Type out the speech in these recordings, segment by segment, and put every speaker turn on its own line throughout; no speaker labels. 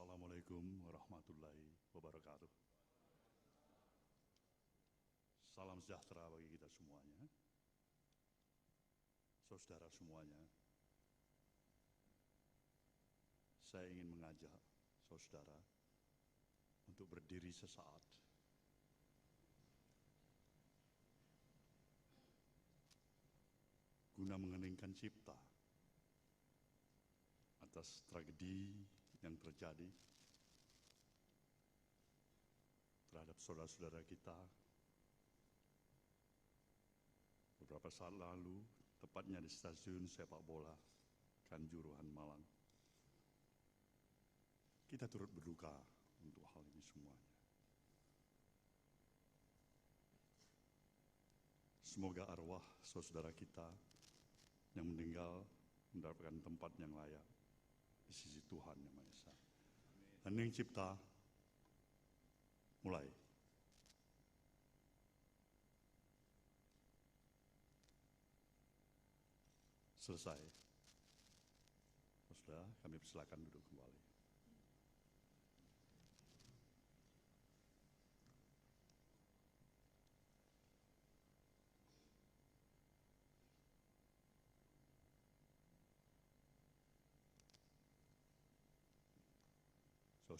Assalamualaikum warahmatullahi wabarakatuh. Salam sejahtera bagi kita semuanya. Saudara semuanya, saya ingin mengajak saudara untuk berdiri sesaat. Guna mengeningkan cipta atas tragedi yang terjadi terhadap saudara-saudara kita beberapa saat lalu, tepatnya di stasiun sepak bola Kanjuruhan Malang. Kita turut berduka untuk hal ini semuanya. Semoga arwah saudara kita yang meninggal mendapatkan tempat yang layak di sisi Tuhan Yang Maha Esa. Hening cipta, mulai. Selesai. Saudara, kami persilakan duduk kembali.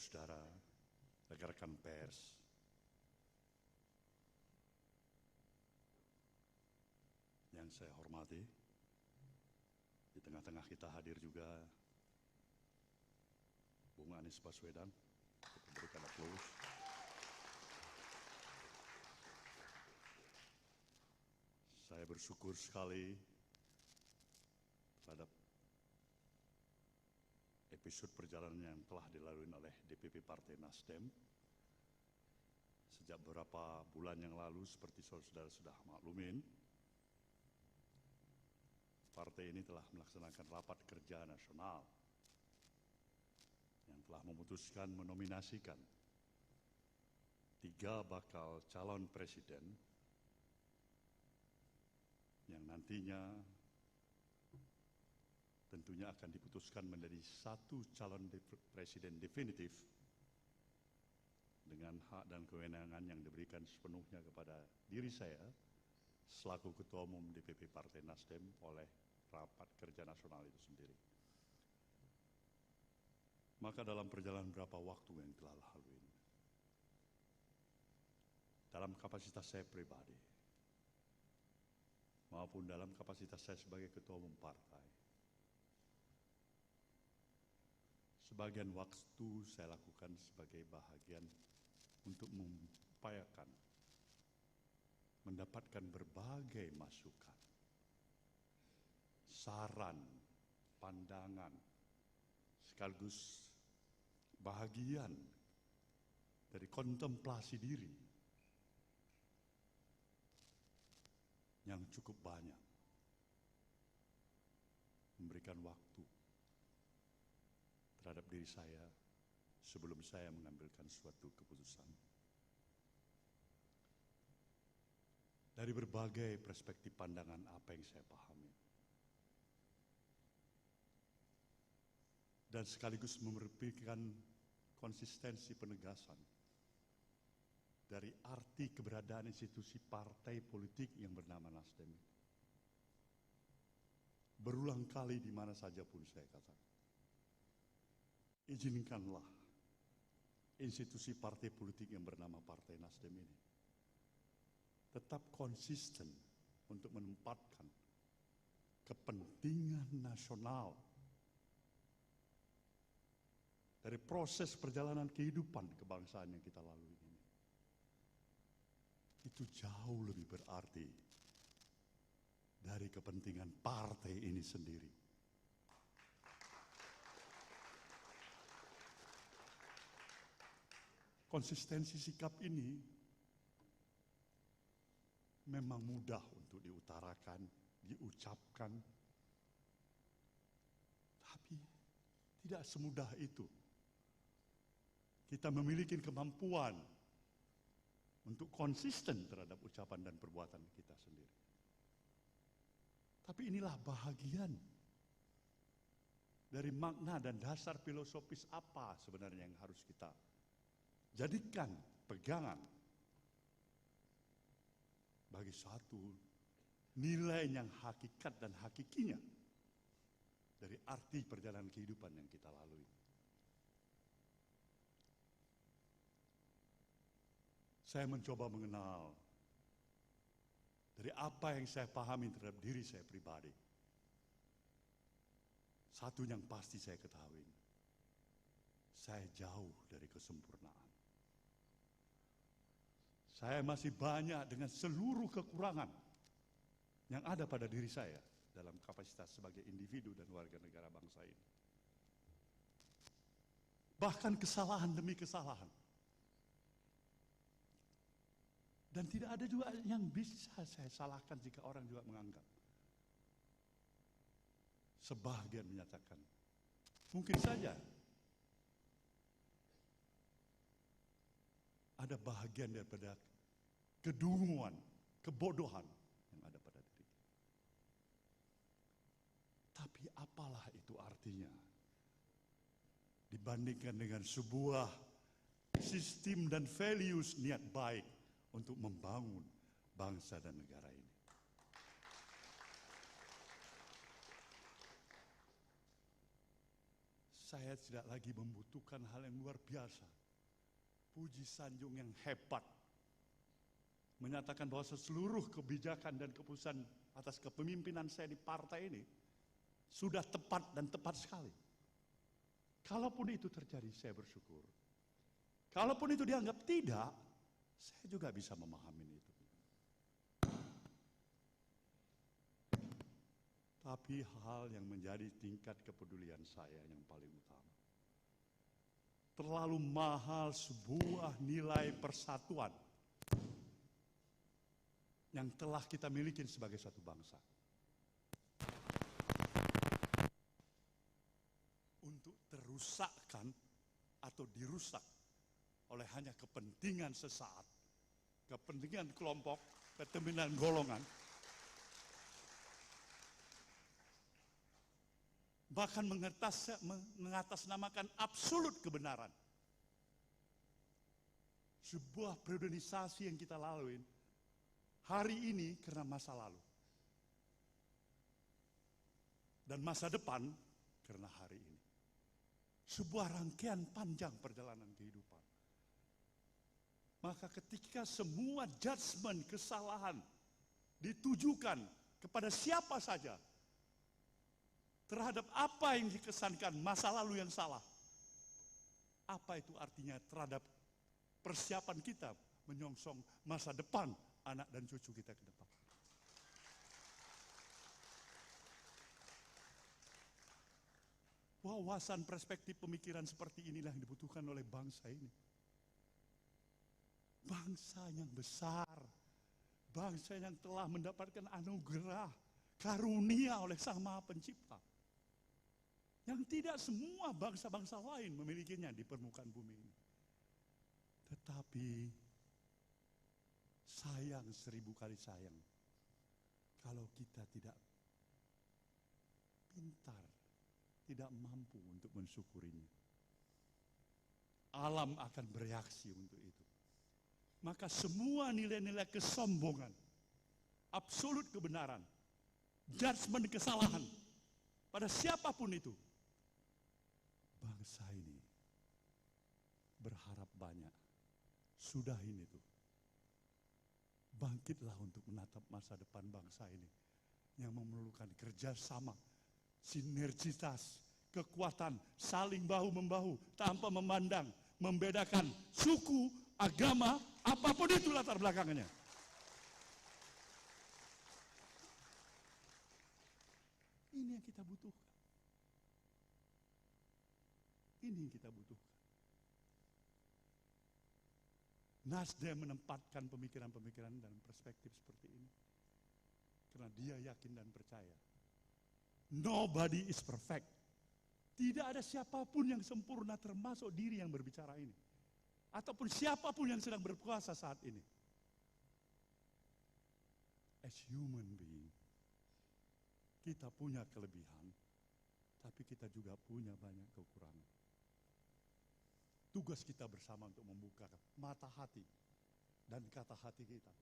Saudara, rekan-rekan pers, yang saya hormati, di tengah-tengah kita hadir juga Bung Anies Baswedan. Kita berikan aplaus. Saya bersyukur sekali terhadap episode perjalanan yang telah dilalui oleh DPP Partai Nasdem sejak beberapa bulan yang lalu. Seperti saudara sudah maklumin, partai ini telah melaksanakan rapat kerja nasional yang telah memutuskan menominasikan 3 bakal calon presiden yang nantinya tentunya akan diputuskan menjadi 1 calon presiden definitif dengan hak dan kewenangan yang diberikan sepenuhnya kepada diri saya selaku Ketua Umum DPP Partai Nasdem oleh Rapat Kerja Nasional itu sendiri. Maka dalam perjalanan berapa waktu yang telah lalu ini, dalam kapasitas saya pribadi maupun dalam kapasitas saya sebagai Ketua Umum Partai, sebagian waktu saya lakukan sebagai bahagian untuk mengupayakan mendapatkan berbagai masukan, saran, pandangan, sekaligus bahagian dari kontemplasi diri yang cukup banyak, memberikan waktu terhadap diri saya sebelum saya mengambilkan suatu keputusan. Dari berbagai perspektif pandangan apa yang saya pahami, dan sekaligus memberikan konsistensi penegasan dari arti keberadaan institusi partai politik yang bernama Nasdem. Berulang kali di mana saja pun saya katakan, izinkanlah institusi partai politik yang bernama Partai Nasdem ini tetap konsisten untuk menempatkan kepentingan nasional dari proses perjalanan kehidupan kebangsaan yang kita lalui ini. Itu jauh lebih berarti dari kepentingan partai ini sendiri. Konsistensi sikap ini memang mudah untuk diutarakan, diucapkan, tapi tidak semudah itu. Kita memiliki kemampuan untuk konsisten terhadap ucapan dan perbuatan kita sendiri. Tapi inilah bahagian dari makna dan dasar filosofis apa sebenarnya yang harus kita jadikan pegangan bagi suatu nilai yang hakikat dan hakikinya dari arti perjalanan kehidupan yang kita lalui. Saya mencoba mengenal dari apa yang saya pahami terhadap diri saya pribadi. Satu yang pasti saya ketahui, saya jauh dari kesempurnaan. Saya masih banyak dengan seluruh kekurangan yang ada pada diri saya dalam kapasitas sebagai individu dan warga negara bangsa ini. Bahkan kesalahan demi kesalahan. Dan tidak ada juga yang bisa saya salahkan jika orang juga menganggap. Sebagian menyatakan, mungkin saja ada bahagian daripada kedunguan, kebodohan yang ada pada diri. Tapi apalah itu artinya dibandingkan dengan sebuah sistem dan values niat baik untuk membangun bangsa dan negara ini. Saya tidak lagi membutuhkan hal yang luar biasa, puji sanjung yang hebat, menyatakan bahwa seluruh kebijakan dan keputusan atas kepemimpinan saya di partai ini sudah tepat dan tepat sekali. Kalaupun itu terjadi, saya bersyukur. Kalaupun itu dianggap tidak, saya juga bisa memahami itu. Tapi hal yang menjadi tingkat kepedulian saya yang paling utama, terlalu mahal sebuah nilai persatuan yang telah kita miliki sebagai suatu bangsa untuk terusakkan atau dirusak oleh hanya kepentingan sesaat, kepentingan kelompok, kepentingan golongan, bahkan mengatasnamakan absolut kebenaran. Sebuah priorisasi yang kita lalui hari ini karena masa lalu, dan masa depan karena hari ini. Sebuah rangkaian panjang perjalanan kehidupan. Maka ketika semua judgement kesalahan ditujukan kepada siapa saja terhadap apa yang dikesankan masa lalu yang salah, apa itu artinya terhadap persiapan kita menyongsong masa depan anak dan cucu kita ke depan? Wawasan perspektif pemikiran seperti inilah yang dibutuhkan oleh bangsa ini. Bangsa yang besar, bangsa yang telah mendapatkan anugerah, karunia oleh Sang Maha Pencipta, yang tidak semua bangsa-bangsa lain memilikinya di permukaan bumi ini. Tetapi sayang, 1000 kali sayang, kalau kita tidak pintar, tidak mampu untuk mensyukurinya. Alam akan bereaksi untuk itu. Maka semua nilai-nilai kesombongan, absolut kebenaran, judgement kesalahan pada siapapun itu, bangsa ini berharap banyak. Sudah ini tuh, bangkitlah untuk menatap masa depan bangsa ini yang memerlukan kerjasama, sinergitas, kekuatan, saling bahu-membahu tanpa memandang, membedakan suku, agama, apapun itu latar belakangnya. Ini yang kita butuhkan. Ini yang kita butuhkan. Nasdem menempatkan pemikiran-pemikiran dan perspektif seperti ini karena dia yakin dan percaya nobody is perfect. Tidak ada siapapun yang sempurna termasuk diri yang berbicara ini, ataupun siapapun yang sedang berkuasa saat ini. As human being, kita punya kelebihan Tapi kita juga punya banyak kekurangan. Tugas kita bersama untuk membuka mata hati dan kata hati kita.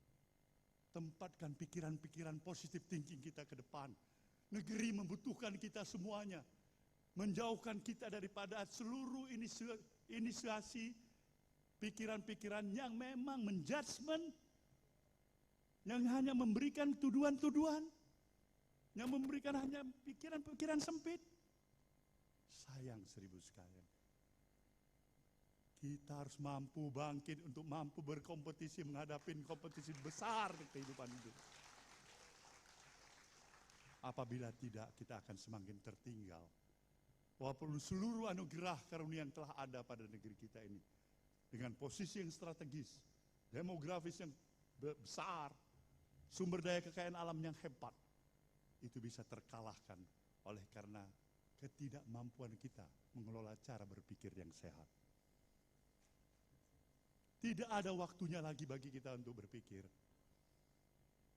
Tempatkan pikiran-pikiran positif thinking kita ke depan. Negeri membutuhkan kita semuanya. Menjauhkan kita daripada seluruh inisiasi pikiran-pikiran yang memang menjudgment, yang hanya memberikan tuduhan-tuduhan, yang memberikan hanya pikiran-pikiran sempit. Sayang seribu sekalian. Kita harus mampu bangkit untuk mampu berkompetisi menghadapi kompetisi besar di kehidupan hidup. Apabila tidak, kita akan semakin tertinggal. Walaupun seluruh anugerah karunia yang telah ada pada negeri kita ini, dengan posisi yang strategis, demografis yang besar, sumber daya kekayaan alam yang hebat, itu bisa terkalahkan oleh karena ketidakmampuan kita mengelola cara berpikir yang sehat. Tidak ada waktunya lagi bagi kita untuk berpikir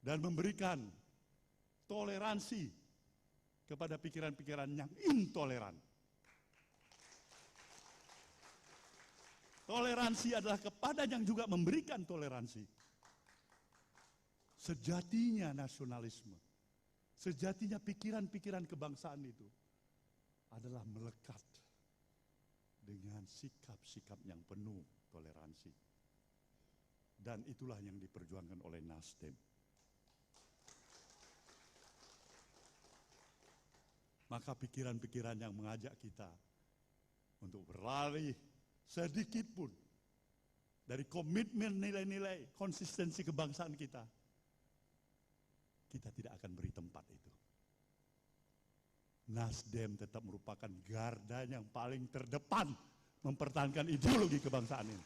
dan memberikan toleransi kepada pikiran-pikiran yang intoleran. Toleransi adalah kepada yang juga memberikan toleransi. Sejatinya nasionalisme, sejatinya pikiran-pikiran kebangsaan itu adalah melekat dengan sikap-sikap yang penuh toleransi. Dan itulah yang diperjuangkan oleh Nasdem. Maka pikiran-pikiran yang mengajak kita untuk berlari sedikit pun dari komitmen nilai-nilai konsistensi kebangsaan kita, kita tidak akan beri tempat itu. Nasdem tetap merupakan garda yang paling terdepan mempertahankan ideologi kebangsaan ini.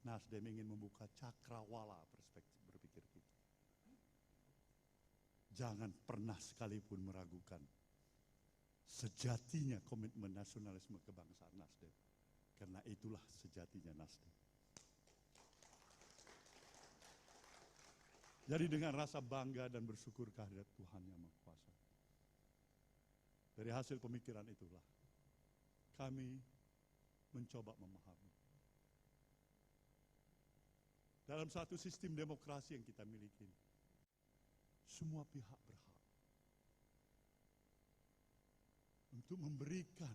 Nasdem ingin membuka cakrawala perspektif berpikir kita. Jangan pernah sekalipun meragukan sejatinya komitmen nasionalisme kebangsaan Nasdem. Karena itulah sejatinya Nasdem. Jadi dengan rasa bangga dan bersyukur kehadirat Tuhan yang Maha Kuasa, dari hasil pemikiran itulah kami mencoba memahami. Dalam satu sistem demokrasi yang kita miliki, semua pihak berhak untuk memberikan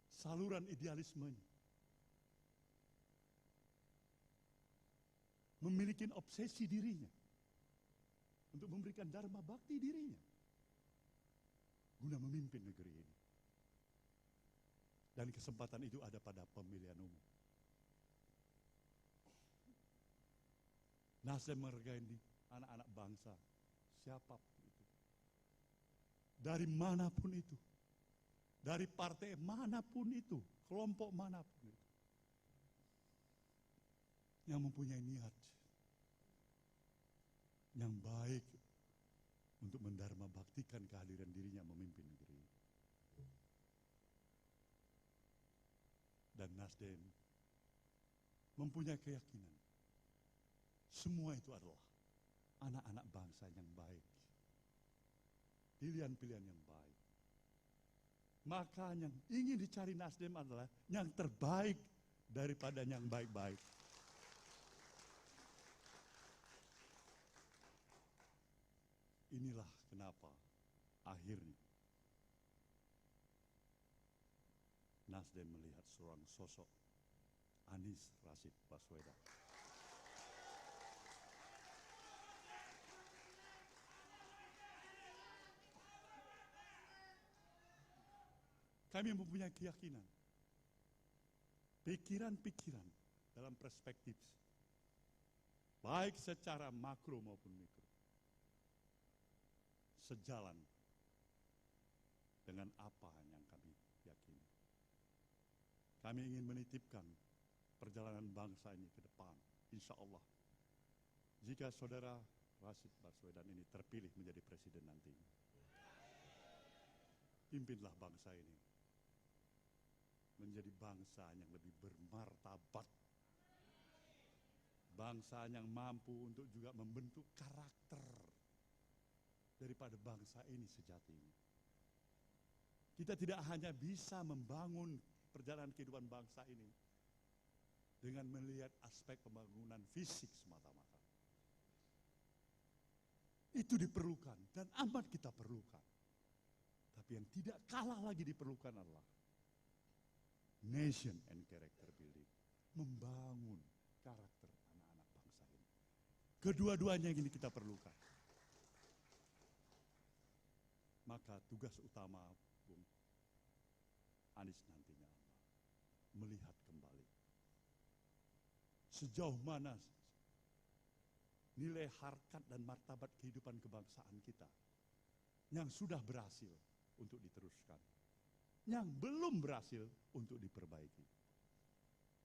saluran idealismenya, memiliki obsesi dirinya, untuk memberikan dharma bakti dirinya, guna memimpin negeri ini. Dan kesempatan itu ada pada pemilihan umum. Nasdem menghargai anak-anak bangsa, siapapun itu, dari manapun itu, dari partai manapun itu, kelompok manapun itu, yang mempunyai niat yang baik untuk mendharma baktikan kehadiran dirinya memimpin negeri ini. Dan Nasdem mempunyai keyakinan semua itu adalah anak-anak bangsa yang baik, pilihan-pilihan yang baik. Maka yang ingin dicari Nasdem adalah yang terbaik daripada yang baik-baik. Inilah kenapa akhirnya Nasdem melihat seorang sosok Anies Rashid Baswedan. Kami mempunyai keyakinan, pikiran-pikiran dalam perspektif, baik secara makro maupun mikro, sejalan dengan apa yang kami yakini. Kami ingin menitipkan perjalanan bangsa ini ke depan, insya Allah. Jika saudara Rashid Baswedan ini terpilih menjadi presiden nantinya, pimpinlah bangsa ini menjadi bangsa yang lebih bermartabat, bangsa yang mampu untuk juga membentuk karakter daripada bangsa ini sejatinya. Kita tidak hanya bisa membangun perjalanan kehidupan bangsa ini dengan melihat aspek pembangunan fisik semata-mata. Itu diperlukan dan amat kita perlukan. Tapi yang tidak kalah lagi diperlukan adalah nation and character building. Membangun karakter anak-anak bangsa ini. Kedua-duanya yang ini kita perlukan. Maka tugas utama Bung Anies nantinya melihat kembali sejauh mana nilai harkat dan martabat kehidupan kebangsaan kita yang sudah berhasil untuk diteruskan, yang belum berhasil untuk diperbaiki.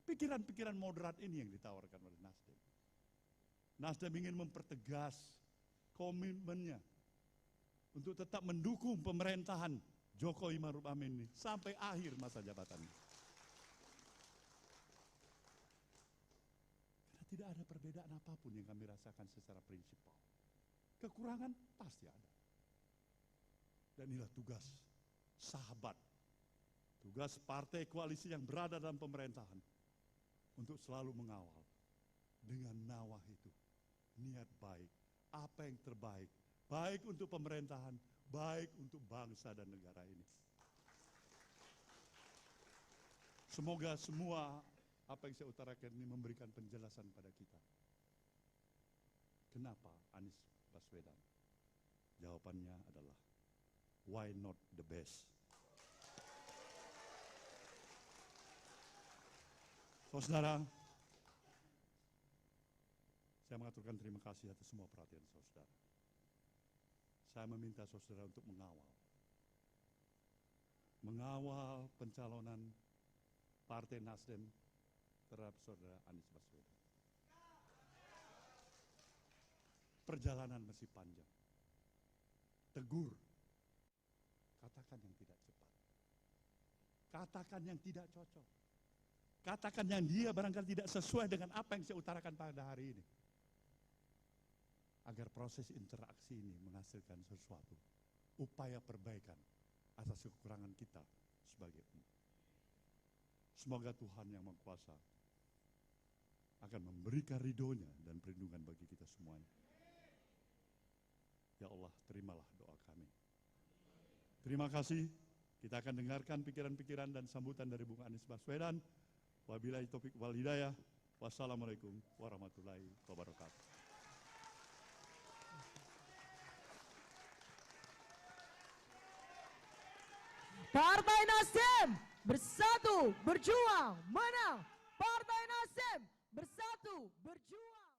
Pikiran-pikiran moderat ini yang ditawarkan oleh Nasdem. Nasdem ingin mempertegas komitmennya untuk tetap mendukung pemerintahan Jokowi Maruf Amin ini sampai akhir masa jabatannya. Karena tidak ada perbedaan apapun yang kami rasakan secara prinsipal. Kekurangan pasti ada. Dan inilah tugas sahabat, tugas partai koalisi yang berada dalam pemerintahan untuk selalu mengawal dengan nawah itu, niat baik, apa yang terbaik, baik untuk pemerintahan, baik untuk bangsa dan negara ini. Semoga semua apa yang saya utarakan ini memberikan penjelasan pada kita. Kenapa Anies Baswedan? Jawabannya adalah why not the best? Saudara, saya mengaturkan terima kasih atas semua perhatian saudara. Saya meminta saudara untuk mengawal pencalonan Partai Nasdem terhadap saudara Anies Baswedan. Perjalanan masih panjang. Tegur. Katakan yang tidak cepat. Katakan yang tidak cocok. Katakan yang dia barangkali tidak sesuai dengan apa yang saya utarakan pada hari ini. Agar proses interaksi ini menghasilkan sesuatu. Upaya perbaikan atas kekurangan kita sebagai umat. Semoga Tuhan yang Maha Kuasa akan memberikan ridhonya dan perlindungan bagi kita semuanya. Ya Allah, terimalah doa kami. Terima kasih. Kita akan dengarkan pikiran-pikiran dan sambutan dari Bung Anies Baswedan. Wabillahi taufiq wal hidayah. Wassalamualaikum warahmatullahi wabarakatuh.
Partai Nasdem bersatu berjuang menang. Partai Nasdem bersatu berjuang.